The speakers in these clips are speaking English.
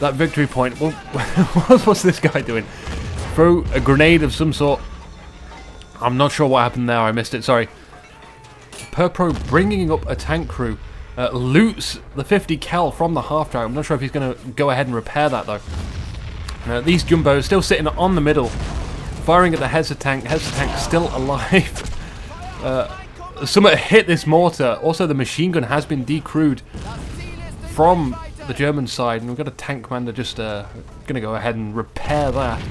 that victory point. Well, what's this guy doing? Throw a grenade of some sort. I'm not sure what happened there. I missed it. Sorry. Purpro bringing up a tank crew. Loots the 50 cal from the half track. I'm not sure if he's going to go ahead and repair that though. These jumbos still sitting on the middle, firing at the Hezza tank. Hezza tank still alive. Someone hit this mortar. Also, the machine gun has been decrewed from the German side, and we've got a tank commander just going to go ahead and repair that.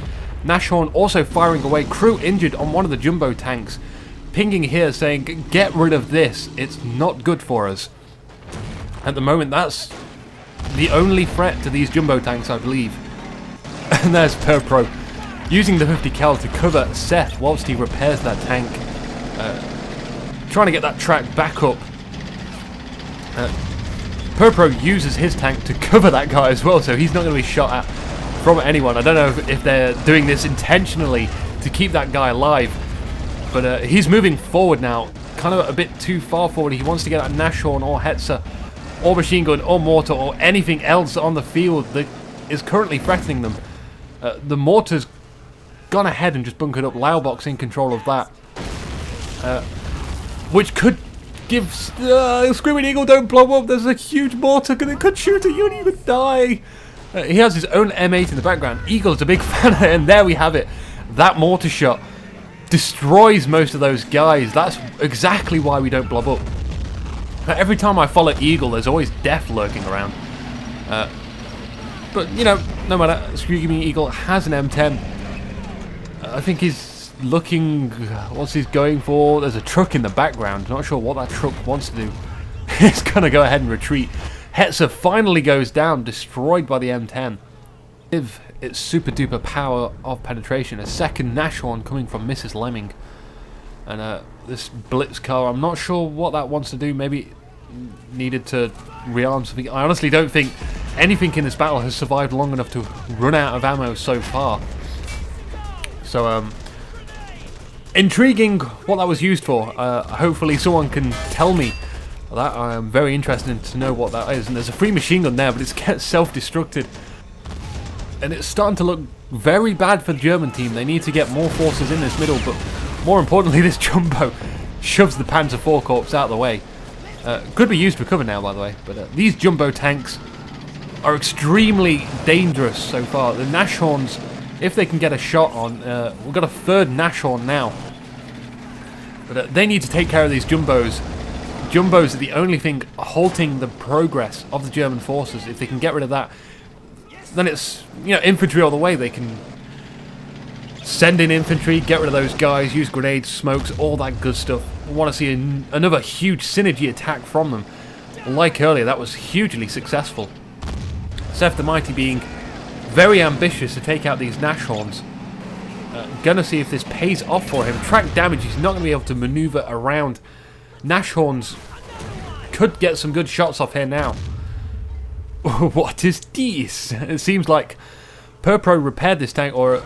Nashorn also firing away. Crew injured on one of the jumbo tanks. Pinging here saying, get rid of this. It's not good for us. At the moment, that's the only threat to these jumbo tanks, I believe. And there's Purpro using the 50 cal to cover Seth whilst he repairs that tank. Trying to get that track back up. Purpro uses his tank to cover that guy as well, so he's not going to be shot at from anyone. I don't know if they're doing this intentionally to keep that guy alive, but he's moving forward now, kind of a bit too far forward. He wants to get at Nashorn or Hetzer or machine gun or mortar or anything else on the field that is currently threatening them. The mortar's gone ahead and just bunkered up. Laubox in control of that, which could give Screaming Eagle, don't blow up. There's a huge mortar that could shoot at you and you could die. He has his own M8 in the background. Eagle's a big fan of it, and there we have it. That mortar shot destroys most of those guys. That's exactly why we don't blow up. Every time I follow Eagle, there's always death lurking around. But, you know, no matter, Screaming Eagle has an M10. I think he's looking, what's he going for? There's a truck in the background. Not sure what that truck wants to do. He's going to go ahead and retreat. Hetzer finally goes down, destroyed by the M10. Give its super duper power of penetration. A second Nashorn coming from Mrs. Lemming. And this Blitz car, I'm not sure what that wants to do. Maybe needed to rearm something. I honestly don't think anything in this battle has survived long enough to run out of ammo so far. So, intriguing what that was used for. Hopefully someone can tell me that. I am very interested to know what that is. And there's a free machine gun there, but it's self-destructed. And it's starting to look very bad for the German team. They need to get more forces in this middle, but more importantly, this jumbo shoves the Panzer IV Corps out of the way. Could be used for cover now, by the way. But these jumbo tanks are extremely dangerous so far. The Nashorns, if they can get a shot on, we've got a third Nashorn now. But they need to take care of these jumbos. Jumbos are the only thing halting the progress of the German forces. If they can get rid of that, then it's, you know, infantry all the way. They can send in infantry, get rid of those guys, use grenades, smokes, all that good stuff. We want to see another huge synergy attack from them. Like earlier, that was hugely successful. Seth the Mighty being very ambitious to take out these Nashorns. Gonna see if this pays off for him. Track damage, he's not going to be able to maneuver around. Nashorns could get some good shots off here now. What is this? It seems like Purpro repaired this tank, or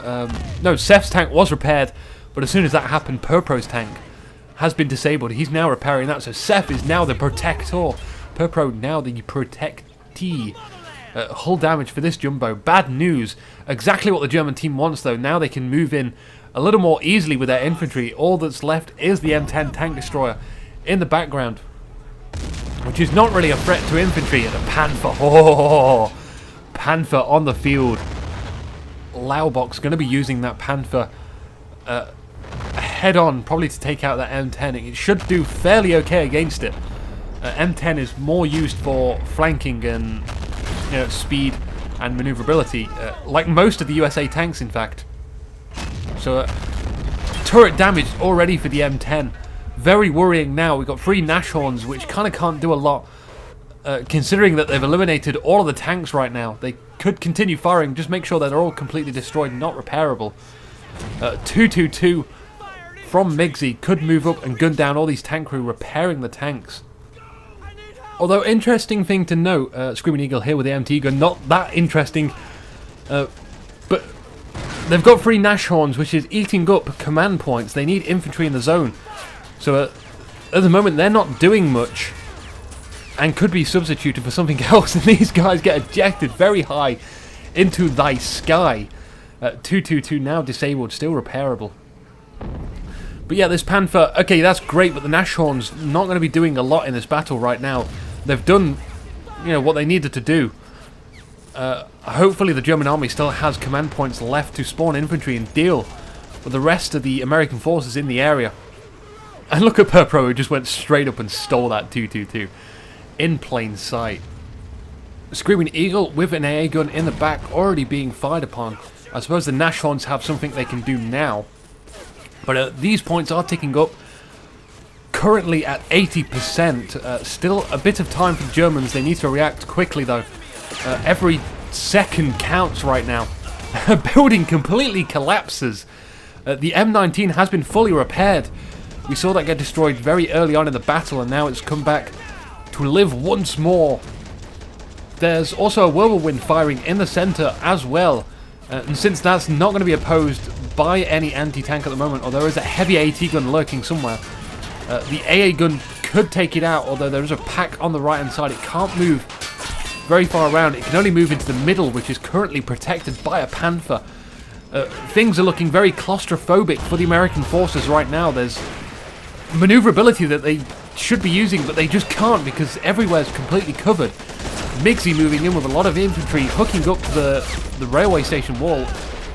no, Seth's tank was repaired, but as soon as that happened, Purpro's tank has been disabled. He's now repairing that, so Seth is now the protector. Purpro now the protectee. Hull damage for this jumbo. Bad news. Exactly what the German team wants, though. Now they can move in a little more easily with their infantry. All that's left is the M10 tank destroyer in the background, which is not really a threat to infantry. And a Panther. Oh, Panther on the field. Laubox going to be using that Panther head on, probably to take out that M10. It should do fairly okay against it. M10 is more used for flanking and, you know, speed and maneuverability, like most of the USA tanks, in fact. So, turret damage already for the M10. Very worrying now. We've got 3 Nashorns, which kind of can't do a lot, considering that they've eliminated all of the tanks right now. They could continue firing, just make sure that they're all completely destroyed, not repairable. 222 from Migsy could move up and gun down all these tank crew, repairing the tanks. Although, interesting thing to note, Screaming Eagle here with the MT gun, not that interesting, but they've got 3 Nashorns, which is eating up command points. They need infantry in the zone. So at the moment, they're not doing much and could be substituted for something else. And these guys get ejected very high into thy sky. 222 now disabled, still repairable. But yeah, this Panther, okay, that's great, but the Nashorn's not going to be doing a lot in this battle right now. They've done, you know, what they needed to do. Hopefully the German army still has command points left to spawn infantry and deal with the rest of the American forces in the area. And look at Purpro, who just went straight up and stole that 222 in plain sight. Screaming Eagle with an AA gun in the back already being fired upon. I suppose the Nashorns have something they can do now. But these points are ticking up. Currently at 80%. Still a bit of time for the Germans. They need to react quickly though. Every second counts right now. A building completely collapses. The M19 has been fully repaired. We saw that get destroyed very early on in the battle, and now it's come back to live once more. There's also a whirlwind firing in the center as well. And since that's not going to be opposed by any anti-tank at the moment, or there is a heavy AT gun lurking somewhere, the AA gun could take it out, although there is a pack on the right-hand side. It can't move very far around. It can only move into the middle, which is currently protected by a Panther. Things are looking very claustrophobic for the American forces right now. There's maneuverability that they should be using, but they just can't because everywhere is completely covered. Migsy moving in with a lot of infantry, hooking up to the railway station wall.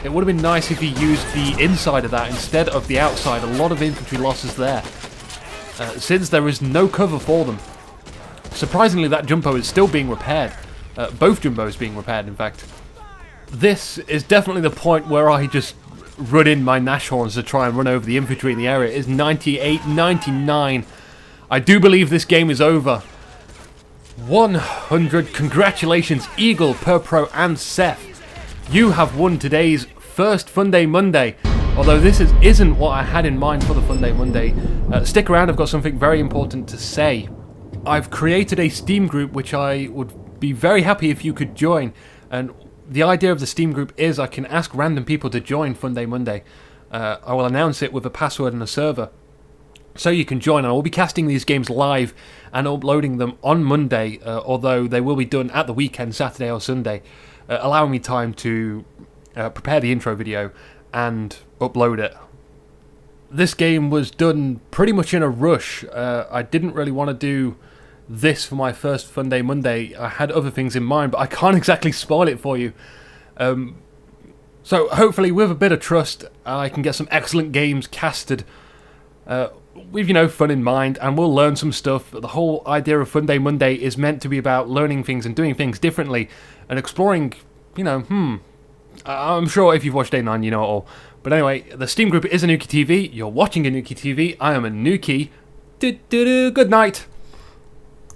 It would have been nice if he used the inside of that instead of the outside. A lot of infantry losses there, since there is no cover for them. Surprisingly, that Jumbo is still being repaired. Both Jumbos being repaired, in fact. This is definitely the point where I just run in my Nashorns to try and run over the infantry in the area. It is 98-99. I do believe this game is over. 100. Congratulations, Eagle, Purpro, and Seth. You have won today's first Funday Monday. Although this isn't what I had in mind for the Funday Monday. Stick around, I've got something very important to say. I've created a Steam group which I would be very happy if you could join. And the idea of the Steam group is I can ask random people to join Funday Monday. I will announce it with a password and a server, so you can join. I will be casting these games live and uploading them on Monday, although they will be done at the weekend, Saturday or Sunday, allowing me time to prepare the intro video and upload it. This game was done pretty much in a rush. I didn't really want to do this for my first Funday Monday. I had other things in mind, but I can't exactly spoil it for you. So hopefully with a bit of trust I can get some excellent games casted with, you know, fun in mind, and we'll learn some stuff. The whole idea of Funday Monday is meant to be about learning things and doing things differently and exploring, you know, I'm sure if you've watched Day 9 you know it all. But anyway, the Steam group is InukiTV. You're watching InukiTV. I am Inuki. Good night.